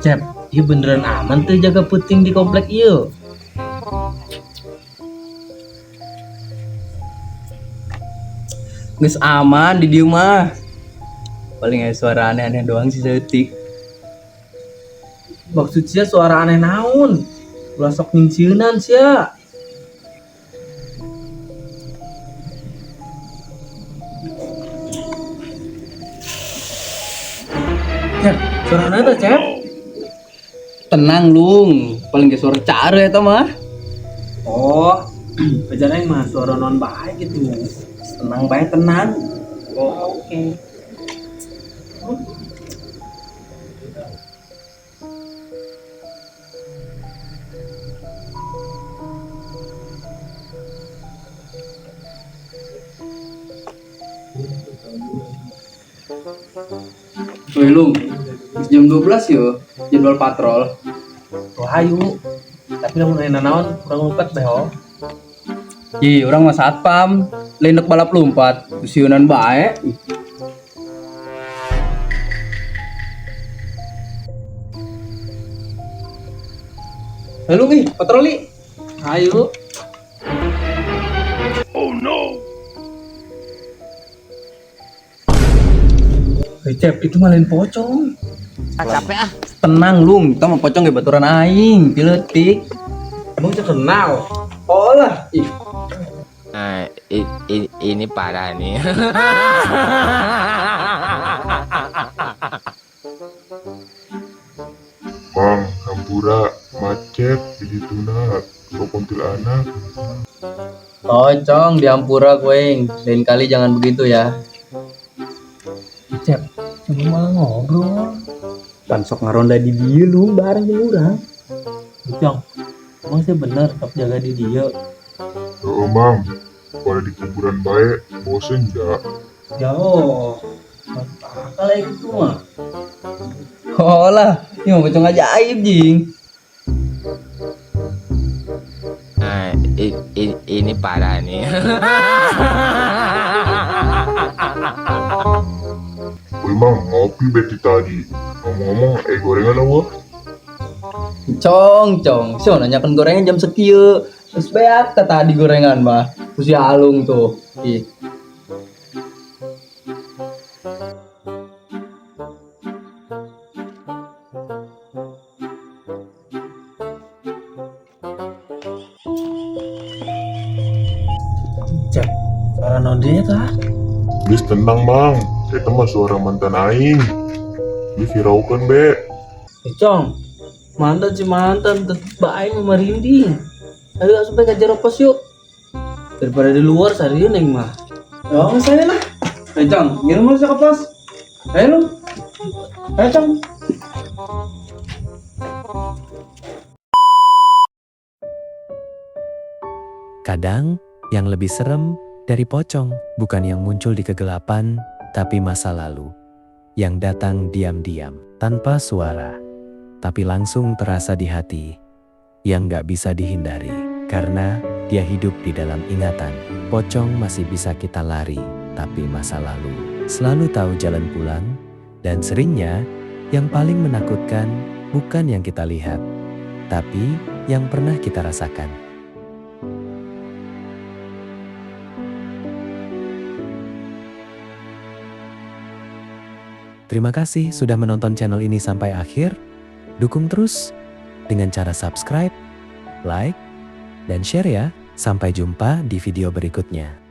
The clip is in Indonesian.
Cep, iya beneran aman tuh jaga puting di komplek iya. Nges aman di dieu mah. Paling ada suara aneh-aneh doang sih setik. Maksudnya suara aneh naon? Ulah sok nyinceunan sia. Cep, suara aneh tuh Cep. Tenang lung, paling ge suara care eta mah. Oh, kejadian mah suara non baik gitu. Tenang baik tenang. Oh, oke. Woi lung, geus jam 12 yo, jadwal patrol. Oh, hayu. Tapi lamun aya naon kurang ngumpet deh oh. Ih, orang mah satpam, lain dek balap lompat, sieunan bae. Halo nih, patroli. Hayu. Cep, itu mah lain pocong. Capek ah. Tenang lung, kita mau pocong ge baturan aing, piletik. Emang saya kenal. Oh lah. Ih, Nah, ini parah nih. Bang, hampura macet begitu nak. So kuntilanak. pocong diampura kuing. Lain kali jangan begitu ya. Cep, cuma malah ngobrol. Pan sok ngaronda di dieu lung bareng jeung urang. Cong, emang saya bener tetap jaga di dia. Oh bang, pada di kuburan baik, bosen gak? Ya oh, kalau itu mah. Oh lah, ini mau pocong ajaib jing. Nah, ini parah nih. Woi bang, ngopi beti tadi. Ngomong-ngomong, gorengan apa? Cong, so nanyakan gorengan jam sekieu. Terus beak tadi gorengan mah. Terus ya alung tuh. Ih. Cep, suara non dia tah. Bis tenang bang, kita mah suara mantan aing. Bis hiraukan be. Cong, mantan si mantan tetep baik merinding. Ayo sampai kejar pos yuk. Daripada di luar seharian neng mah. Oh, saya lah. Ayo Cong, ngirim lu ke pos. Ayo lu. Ayo Cong. Kadang, yang lebih serem dari pocong bukan yang muncul di kegelapan, tapi masa lalu. Yang datang diam-diam, tanpa suara, tapi langsung terasa di hati. Yang gak bisa dihindari, karena dia hidup di dalam ingatan. Pocong masih bisa kita lari, tapi masa lalu selalu tahu jalan pulang. Dan seringnya, yang paling menakutkan bukan yang kita lihat, tapi yang pernah kita rasakan. Terima kasih sudah menonton channel ini sampai akhir. Dukung terus dengan cara subscribe, like, dan share ya. Sampai jumpa di video berikutnya.